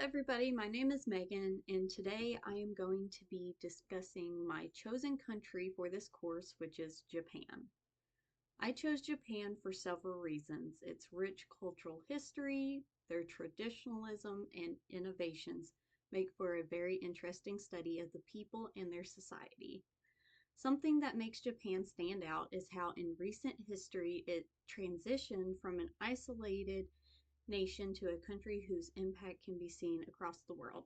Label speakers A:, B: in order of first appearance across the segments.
A: everybody, my name is Megan, and today I am going to be discussing my chosen country for this course, which is Japan. I chose Japan for several reasons. Its rich cultural history, their traditionalism, and innovations make for a very interesting study of the people and their society. Something that makes Japan stand out is how in recent history it transitioned from an isolated nation to a country whose impact can be seen across the world,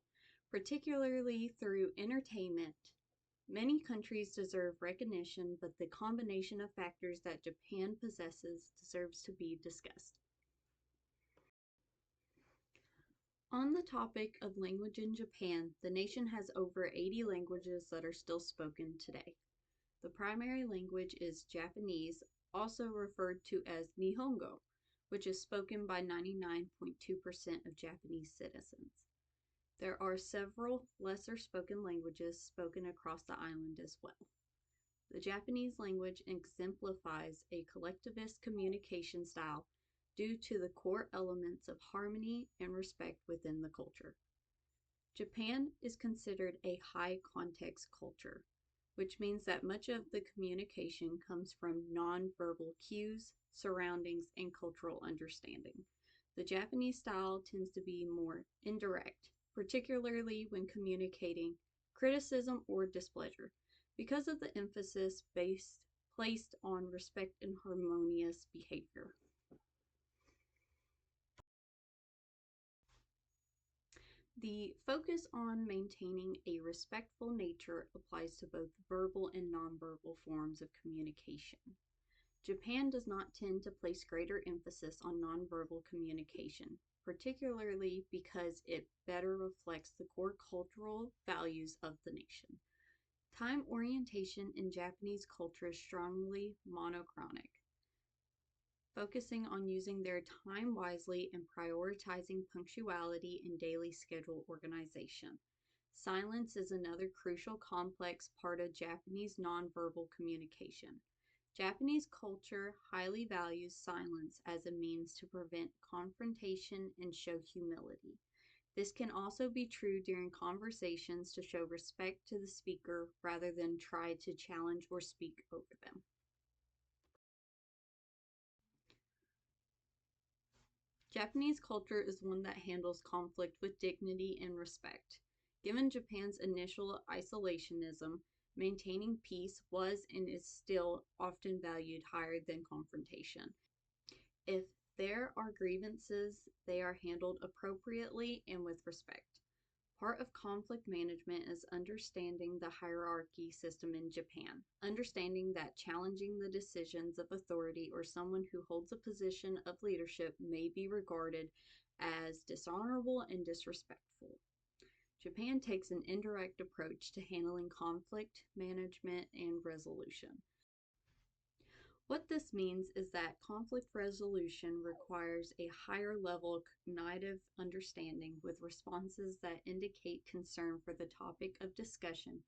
A: particularly through entertainment. Many countries deserve recognition, but the combination of factors that Japan possesses deserves to be discussed. On the topic of language in Japan, the nation has over 80 languages that are still spoken today. The primary language is Japanese, also referred to as Nihongo, which is spoken by 99.2% of Japanese citizens. There are several lesser spoken languages spoken across the island as well. The Japanese language exemplifies a collectivist communication style due to the core elements of harmony and respect within the culture. Japan is considered a high context culture, which means that much of the communication comes from nonverbal cues, surroundings, and cultural understanding. The Japanese style tends to be more indirect, particularly when communicating criticism or displeasure, because of the emphasis placed on respect and harmonious behavior. The focus on maintaining a respectful nature applies to both verbal and nonverbal forms of communication. Japan does not tend to place greater emphasis on nonverbal communication, particularly because it better reflects the core cultural values of the nation. Time orientation in Japanese culture is strongly monochronic, focusing on using their time wisely and prioritizing punctuality and daily schedule organization. Silence is another crucial complex part of Japanese nonverbal communication. Japanese culture highly values silence as a means to prevent confrontation and show humility. This can also be true during conversations to show respect to the speaker rather than try to challenge or speak over them. Japanese culture is one that handles conflict with dignity and respect. Given Japan's initial isolationism, maintaining peace was and is still often valued higher than confrontation. If there are grievances, they are handled appropriately and with respect. Part of conflict management is understanding the hierarchy system in Japan, understanding that challenging the decisions of authority or someone who holds a position of leadership may be regarded as dishonorable and disrespectful. Japan takes an indirect approach to handling conflict management and resolution. What this means is that conflict resolution requires a higher level of cognitive understanding with responses that indicate concern for the topic of discussion.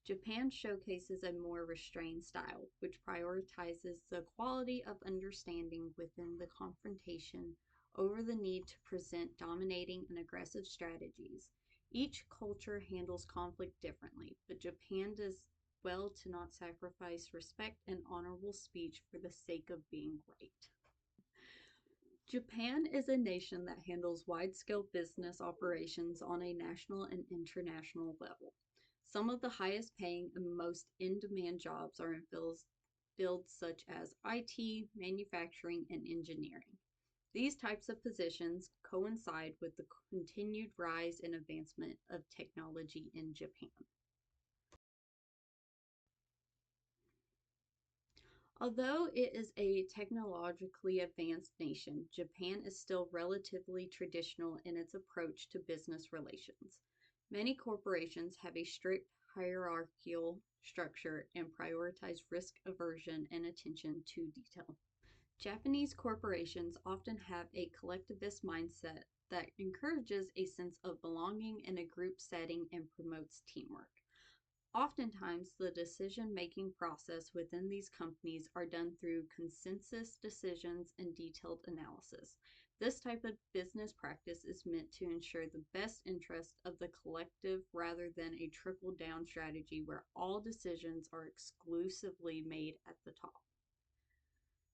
A: Japan showcases a more restrained style, which prioritizes the quality of understanding within the confrontation over the need to present dominating and aggressive strategies. Each culture handles conflict differently, but Japan does well to not sacrifice respect and honorable speech for the sake of being right. Japan is a nation that handles wide-scale business operations on a national and international level. Some of the highest paying and most in-demand jobs are in fields such as IT, manufacturing, and engineering. These types of positions coincide with the continued rise and advancement of technology in Japan. Although it is a technologically advanced nation, Japan is still relatively traditional in its approach to business relations. Many corporations have a strict hierarchical structure and prioritize risk aversion and attention to detail. Japanese corporations often have a collectivist mindset that encourages a sense of belonging in a group setting and promotes teamwork. Oftentimes, the decision-making process within these companies are done through consensus decisions and detailed analysis. This type of business practice is meant to ensure the best interest of the collective rather than a trickle down strategy where all decisions are exclusively made at the top.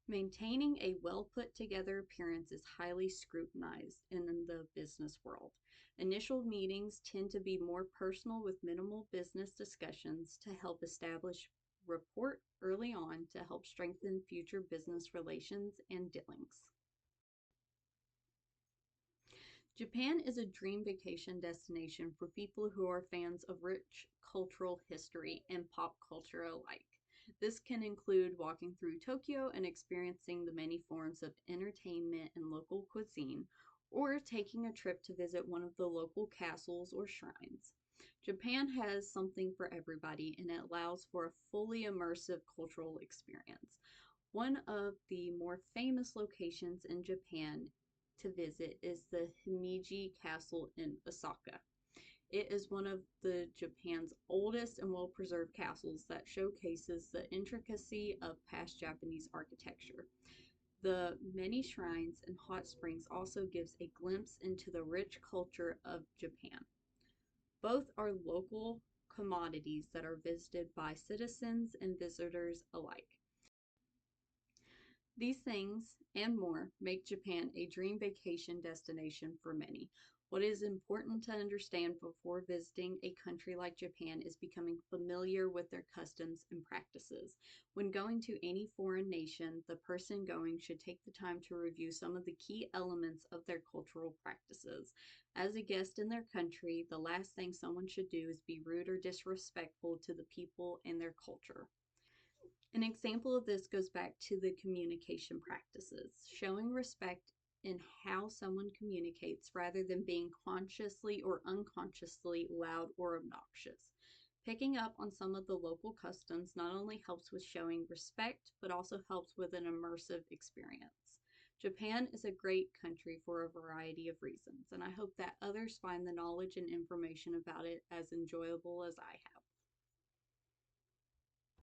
A: Maintaining a well put together appearance is highly scrutinized in the business world. Initial meetings tend to be more personal with minimal business discussions to help establish rapport early on to help strengthen future business relations and dealings. Japan is a dream vacation destination for people who are fans of rich cultural history and pop culture alike. This can include walking through Tokyo and experiencing the many forms of entertainment and local cuisine, or taking a trip to visit one of the local castles or shrines. Japan has something for everybody and it allows for a fully immersive cultural experience. One of the more famous locations in Japan to visit is the Himeji Castle in Osaka. It is one of the Japan's oldest and well-preserved castles that showcases the intricacy of past Japanese architecture. The many shrines and hot springs also gives a glimpse into the rich culture of Japan. Both are local commodities that are visited by citizens and visitors alike. These things and more make Japan a dream vacation destination for many. What is important to understand before visiting a country like Japan is becoming familiar with their customs and practices. When going to any foreign nation, the person going should take the time to review some of the key elements of their cultural practices. As a guest in their country, the last thing someone should do is be rude or disrespectful to the people and their culture. An example of this goes back to the communication practices, showing respect in how someone communicates rather than being consciously or unconsciously loud or obnoxious. Picking up on some of the local customs not only helps with showing respect, but also helps with an immersive experience. Japan is a great country for a variety of reasons, and I hope that others find the knowledge and information about it as enjoyable as I have.